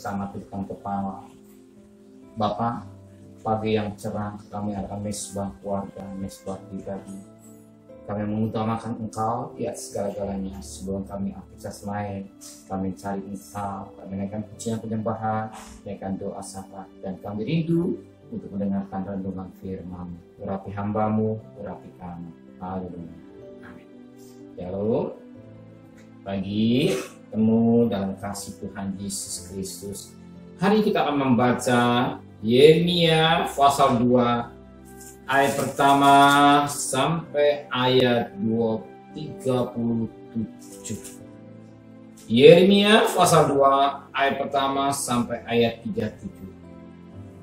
bersama Tuhan kepala. Bapa, pagi yang cerah kami akan mesbah keluarga, mesbah pribadi. Kami mengutamakan Engkau di atas segala-galanya. Sebelum kami aktivitas lain, kami cari Engkau, kami naikkan pujian penyembahan, naikkan doa syafaat, dan kami rindu untuk mendengarkan renungan firman. Urapi hamba-Mu, urapi kami. Haleluya. Amin. Ya lalu, pagi temu dalam kasih Tuhan Yesus Kristus. Hari kita akan membaca Yeremia pasal 2 ayat pertama sampai ayat 37. Yeremia pasal 2 ayat pertama sampai ayat 37.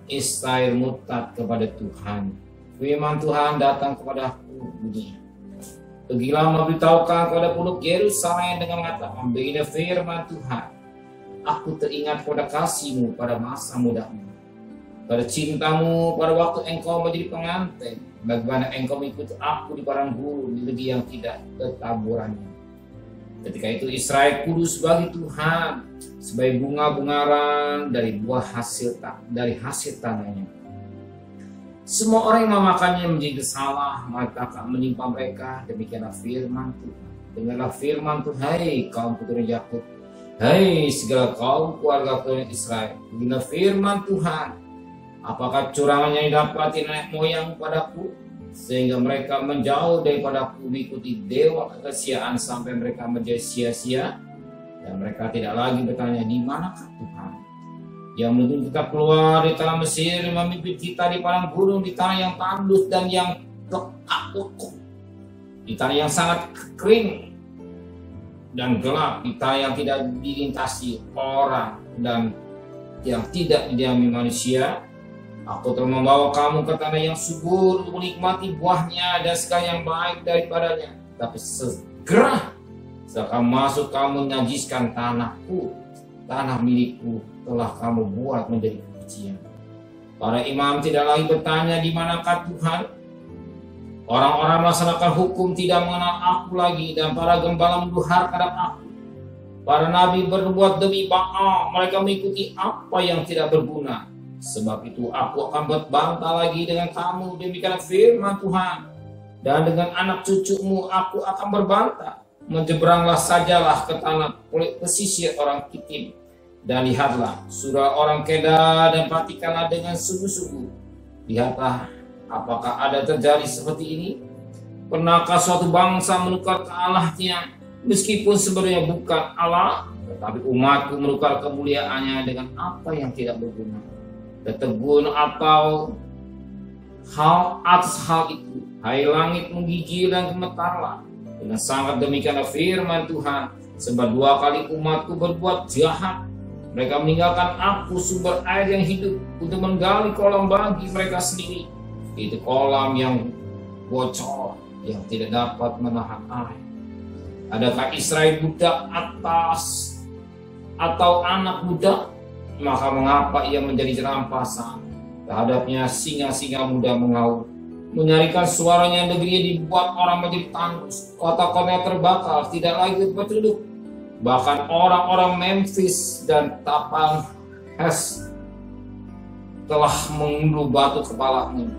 Israel murtad kepada Tuhan. Firman Tuhan datang kepadaku bunyi. Pergilah memberitahukan kepada penduduk Yerusalem dengan mengatakan, begini firman Tuhan, aku teringat pada kasih-Mu pada masa mudamu, pada cintamu pada waktu engkau menjadi pengantin, bagaimana engkau mengikuti aku di padang gurun di negeri yang tidak ketaburannya. Ketika itu Israel kudus bagi Tuhan, sebagai bunga-bungaran dari buah hasil tanahnya. Semua orang yang memakannya menjadi bersalah, maka akan menimpa mereka. Demikianlah firman Tuhan. Dengarlah firman Tuhan, hai kaum keturunan Yakub, hai segala kaum keluarga keturunan Israel. Beginilah firman Tuhan. Apakah curangan yang didapati nenek moyang padaku, sehingga mereka menjauh daripadaku mengikuti dewa kesia-siaan sampai mereka menjadi sia-sia, dan mereka tidak lagi bertanya, di manakah Tuhan yang menuntun kita keluar di tanah Mesir, memimpin kita di padang gurun, di tanah yang tandus dan yang lekuk, di tanah yang sangat kering dan gelap, di tanah yang tidak dilintasi orang dan yang tidak didiami manusia. Aku telah membawa kamu ke tanah yang subur untuk menikmati buahnya dan segala yang baik daripadanya. Tapi segera kamu masuk, kamu menajiskan tanahku, tanah milikku telah kamu buat menjadi kebencian. Para imam tidak lagi bertanya di manakah Tuhan. Orang-orang melaksanakan hukum tidak mengenal aku lagi, dan para gembala menduhar terhadap aku. Para nabi berbuat demi Baal, mereka mengikuti apa yang tidak berguna. Sebab itu aku akan berbantah lagi dengan kamu, demikian firman Tuhan. Dan dengan anak cucumu aku akan berbantah. Menyeberanglah sajalah ke tanah pesisir orang Kitim, dan lihatlah surah orang Kedar, dan perhatikanlah dengan sungguh-sungguh. Lihatlah apakah ada terjadi seperti ini. Pernahkah suatu bangsa menukar ke Allahnya, meskipun sebenarnya bukan Allah, tetapi umatku menukar kemuliaannya dengan apa yang tidak berguna. Ketegun atau hal atas hal itu, hai langit menggigil dan gemetarlah. Dengan sangat demikianlah firman Tuhan, sebab 2 kali umatku berbuat jahat. Mereka meninggalkan aku, sumber air yang hidup, untuk menggali kolam bagi mereka sendiri. Itu kolam yang bocor, yang tidak dapat menahan air. Adakah Israel budak atas atau anak budak? Maka mengapa ia menjadi rampasan? Terhadapnya singa-singa muda mengaum. Menyarikan suaranya, negerinya dibuat orang menjadi tandus. Kota-kotanya terbakar, tidak lagi berpenduduk. Bahkan orang-orang Memphis dan Tapanhes telah mengunduh batu kepalamu.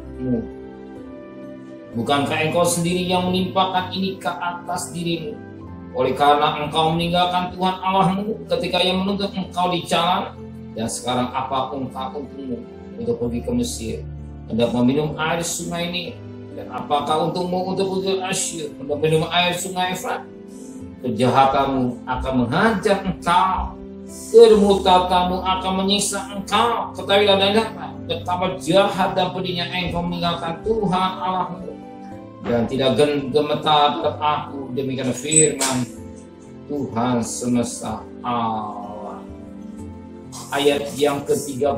Bukankah engkau sendiri yang menimpakan ini ke atas dirimu? Oleh karena engkau meninggalkan Tuhan Allahmu ketika yang menuntut engkau di jalan. Dan sekarang apa untukmu untuk pergi ke Mesir, hendak meminum air sungai ini? Dan apakah untukmu untuk pergi ke Asyur, hendak minum air sungai Efrat? Kejahatanmu akan menghajar engkau, kemurtadanmu akan menyiksa engkau. Ketahuilah dan ingatlah betapa jahat dan pedihnya engkau meninggalkan Tuhan Allahmu dan tidak gemetar terhadap aku. Demikian firman Tuhan semesta Allah. Ayat yang ke-32.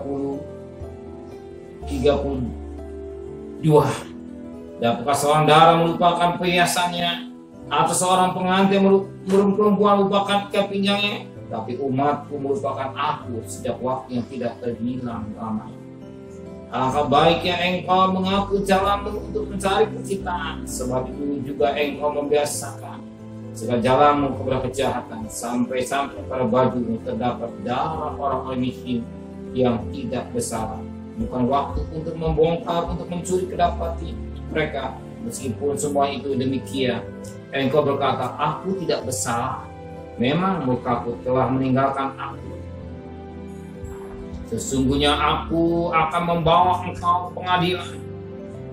Dapatkah seorang darah melupakan perhiasannya, atau seorang pengantin perempuan melupakan kepinjangnya? Tapi umatku melupakan aku sejak waktu yang tidak terhilang lama. Alangkah baiknya engkau mengaku jalanmu untuk mencari penciptaan, sebab itu juga engkau membiasakan segala jalanmu kepada kejahatan, sampai-sampai pada bajumu terdapat darah orang-orang miskin yang tidak bersalah. Bukan waktu untuk membongkar, untuk mencuri kedapati mereka. Meskipun semua itu demikian, engkau berkata, aku tidak bersalah. Memang murkaku telah meninggalkan aku. Sesungguhnya aku akan membawa engkau ke pengadilan.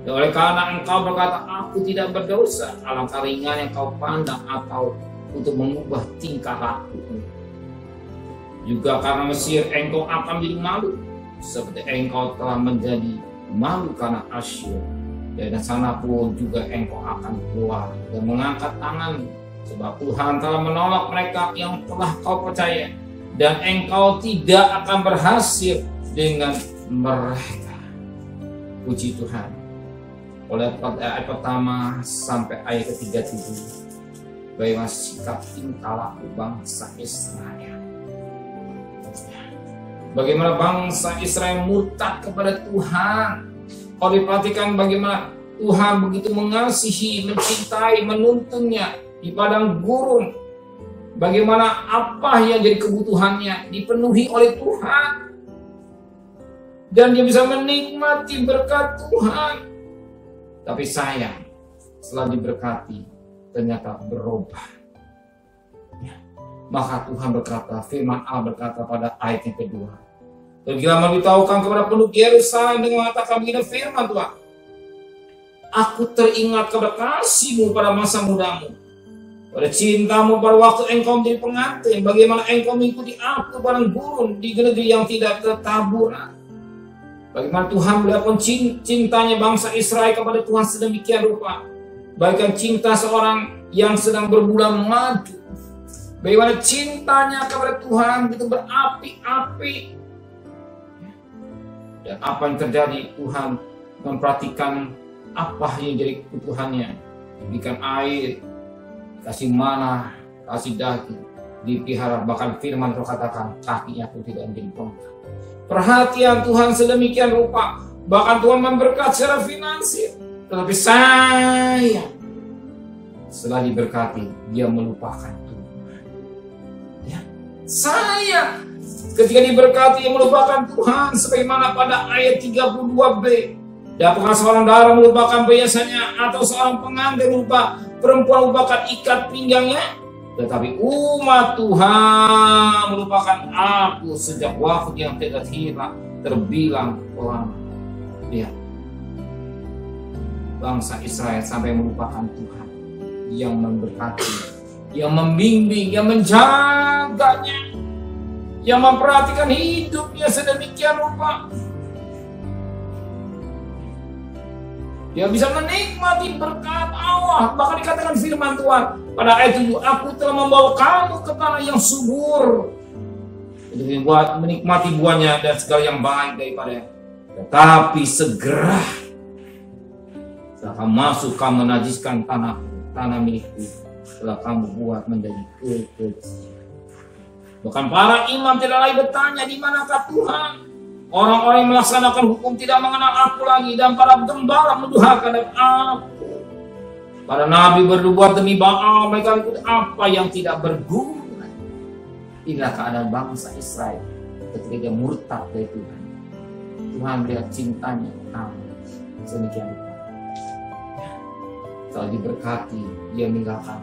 Dan oleh karena engkau berkata, aku tidak berdosa, alangkah ringan yang kau pandang atau untuk mengubah tingkah laku. Juga karena Mesir engkau akan menjadi malu, seperti engkau telah menjadi malu karena Asyur. Dan sana pun juga engkau akan keluar dan mengangkat tangan, sebab Tuhan telah menolak mereka yang telah kau percaya, dan engkau tidak akan berhasil dengan mereka. Puji Tuhan. Oleh ayat pertama sampai ayat ke-37, bagaimana sikap tingkah laku bangsa Israel. Bagaimana bangsa Israel murtad kepada Tuhan. Kalau diperhatikan bagaimana Tuhan begitu mengasihi, mencintai, menuntunnya di padang gurun. Bagaimana apa yang jadi kebutuhannya dipenuhi oleh Tuhan. Dan dia bisa menikmati berkat Tuhan. Tapi sayang, setelah diberkati, ternyata berubah. Maka Tuhan berkata, firman Allah berkata pada ayat yang kedua, pergilah memberitahukan kepada penduduk Yerusalem dengan mengatakan begini firman Tuhan, aku teringat kepada kasih-Mu pada masa mudamu, pada cintamu pada waktu engkau menjadi pengantin, bagaimana engkau mengikuti aku padang gurun di negeri yang tidak tertaburan. Bagaimana Tuhan melihatkan cintanya bangsa Israel kepada Tuhan sedemikian rupa. Bahkan cinta seorang yang sedang berbulan madu. Bagaimana cintanya kepada Tuhan begitu berapi-api. Dan apa yang terjadi, Tuhan memperhatikan apa yang jadi kebutuhannya. Berikan air, kasih mana, kasih daging, dipelihara. Bahkan firman Tuhan katakan kakinya pun tidak menjadi bengkak. Perhatian Tuhan sedemikian rupa. Bahkan Tuhan memberkati secara finansial. Tetapi sayang, setelah diberkati, dia melupakan Tuhan. Ya, sayang, ketika diberkati, dia melupakan Tuhan. Sebagaimana pada ayat 32b. Dan apakah seorang darah melupakan biasanya, atau seorang pengantin lupa, perempuan melupakan ikat pinggangnya? Tetapi umat Tuhan melupakan aku sejak waktu yang tidak terbilang lama. Lihat, bangsa Israel sampai melupakan Tuhan yang memberkati, yang membimbing, yang menjaganya, yang memperhatikan hidupnya sedemikian rupa. Dia bisa menikmati berkat Allah. Bahkan dikatakan firman Tuhan pada ayat 7, aku telah membawa kamu ke tanah yang subur untuk menikmati buahnya dan segala yang baik daripadanya. Tetapi segera setelah kamu masuk, kamu menajiskan tanah milikku, setelah kamu buat menjadi kekejian. Bahkan para imam tidak lagi bertanya, di manakah Tuhan? Orang-orang yang melaksanakan hukum tidak mengenal aku lagi, dan para gembala menduhakan aku. Para nabi berbuat demi Baal, mereka ikut apa yang tidak berguna. Inilah keadaan bangsa Israel ketika dia murtad dari Tuhan. Tuhan melihat cintanya kamu sedemikian rupa. Setelah diberkati, dia meninggalkan.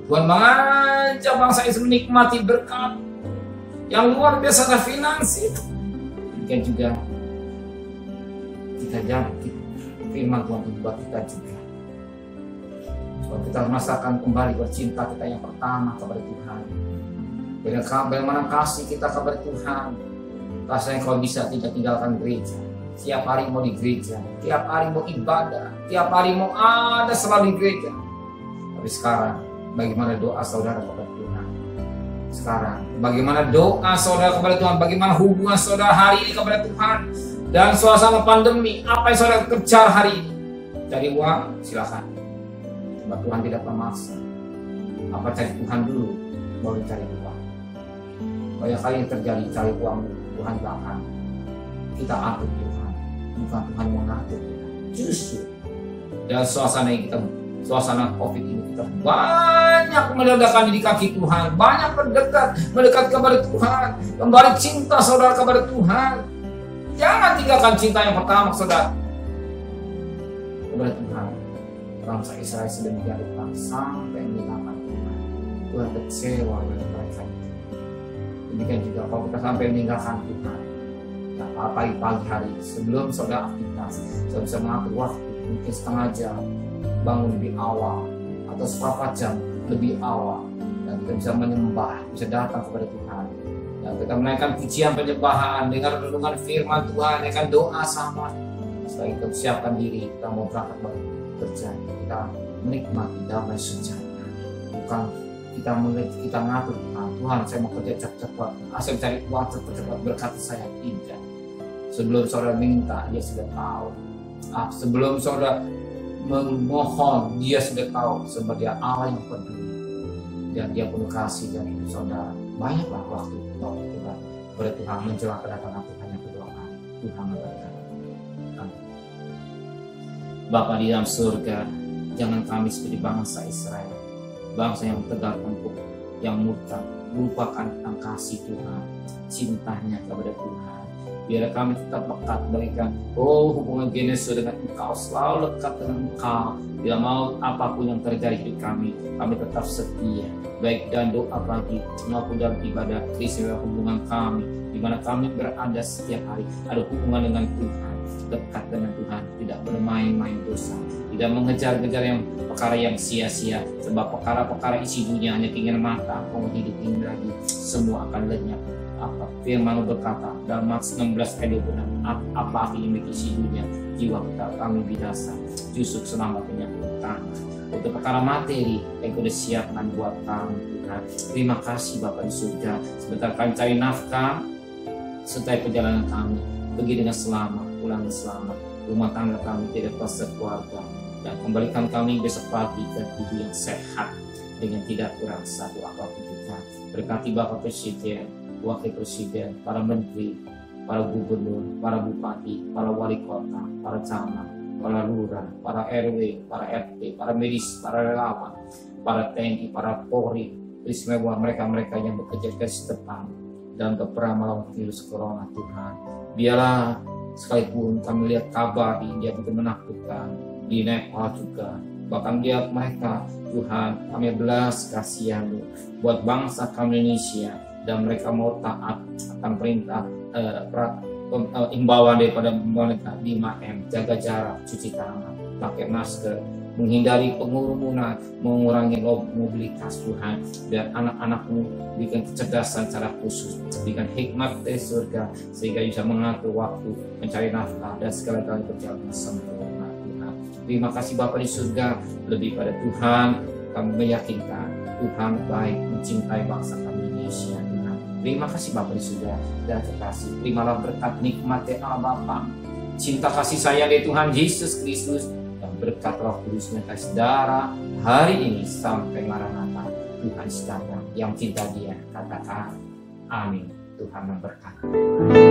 Tuhan mengajak bangsa Israel menikmati berkat yang luar biasa dari finansial. Demikian juga kita jadi firman Tuhan buat kita juga. Kalau kita merasakan kembali bercinta kita yang pertama kepada Tuhan. Bagaimana kasih kita kepada Tuhan. Rasanya kalau bisa tidak tinggalkan gereja. Tiap hari mau di gereja, tiap hari mau ibadah, tiap hari mau ada selalu di gereja. Tapi sekarang bagaimana doa saudara kepada Tuhan? Sekarang, bagaimana doa saudara kepada Tuhan? Bagaimana hubungan saudara hari ini kepada Tuhan? Dan suasana pandemi, apa yang saudara kejar hari ini? Cari uang, silakan. Sebab Tuhan tidak memaksa. Apa cari Tuhan dulu, baru cari uang. Banyak kali yang terjadi, cari uang dulu, Tuhan belakang. Kita atur Tuhan, bukan Tuhan mau ngatur. Justru, dan suasana yang kita suasana COVID ini kita banyak meledakan di kaki Tuhan, banyak mendekat kepada Tuhan, kembali cinta saudara kepada Tuhan. Jangan tinggalkan cinta yang pertama saudara kepada Tuhan. Bangsa Israel sudah menjadikan sampai meninggalkan Tuhan. Tuhan kecewa dengan mereka. Demikian juga kalau kita sampai meninggalkan Tuhan, pagi hari sebelum saudara aktivitas, saudara bisa mengatur waktu mungkin setengah jam, bangun lebih awal atau seperempat jam lebih awal, dan kita bisa menyembah, bisa datang kepada Tuhan, dan kita menaikkan pujian penyembahan, dengar renungan firman Tuhan, dengan doa sama. Setelah kita siapkan diri, kita mau berangkat bekerja, kita menikmati damai sejahtera. Bukan kita ngatur Tuhan, saya mau kerja cepat-cepat, saya mencari uang cepat-cepat, berkati saya. Tidak. Sebelum saudara minta, dia sudah tahu. Sebelum saudara memohon, dia sudah tahu, sebab dia Allah yang peduli dan dia penuh kasih. Dan itu saudara, banyaklah waktu kita kepada Tuhan menjelang kedatangan Tuhan yang kedua kali. Tuhan memberkati. Bapa di dalam surga, jangan kami seperti bangsa Israel, bangsa yang tegar tengkuk, yang murtad, melupakan tentang kasih Tuhan, cintanya kepada Tuhan. Biar kami tetap lekat bagikan hubungan Genesis dengan Engkau, selalu lekat dengan Engkau. Bila mau apapun yang terjadi di kami tetap setia, baik dalam doa pagi maupun dalam ibadah istimewa hubungan kami, di mana kami berada setiap hari, ada hubungan dengan Tuhan, dekat dengan Tuhan, tidak bermain-main dosa, tidak mengejar-ngejar yang perkara yang sia-sia, sebab perkara-perkara isi dunia hanya keinginan mata, kemudian hidup ini lagi, semua akan lenyap. Firman berkata dalam Matius 16 ayat 26, apa artinya isi dunia, jiwa kita kami binasa, justru keselamatannya Tuhan. Untuk perkara materi yang sudah siapkan buat kami Tuhan. Terima kasih Bapa di surga. Sebentar kami cari nafkah, serta perjalanan kami pergi dengan selamat, pulang dengan selamat. Rumah tangga kami tidak kuasa keluarga, dan kembalikan kami besok pagi ke tubuh yang sehat dengan tidak kurang satu apapun Tuhan. Berkati Bapak Presiden, Wakil Presiden, para menteri, para gubernur, para bupati, para wali kota, para camat, para lurah, para RW, para RT, para medis, para relawan, para TNI, para Polri, istimewa mereka-mereka yang bekerja di depan dan berperang melawan virus corona Tuhan. Biarlah sekalipun kami lihat kabar di India itu menakutkan, di Nepal juga, bahkan lihat mereka Tuhan, kami belas kasihan buat bangsa kami Indonesia, dan mereka mau taat akan perintah imbauan daripada pemerintah 5M, jaga jarak, cuci tangan, pakai masker, menghindari pengurumunan, mengurangi mobilitas Tuhan, dan anak-anakmu berikan kecerdasan secara khusus, berikan hikmat dari surga sehingga bisa mengatur waktu, mencari nafkah dan segala-galanya berjalan sempurna Tuhan. Terima kasih Bapa di surga, lebih pada Tuhan kami meyakinkan Tuhan baik, mencintai bangsa kami Indonesia. Terima kasih Bapa di surga dan kekasih. Terimalah berkat nikmat dari Allah Bapa, cinta kasih sayang dari Tuhan Yesus Kristus, dan berkat Roh Kudus yang kasih darah hari ini sampai Maranatha. Tuhan datang, yang cinta Dia katakan amin. Tuhan memberkati.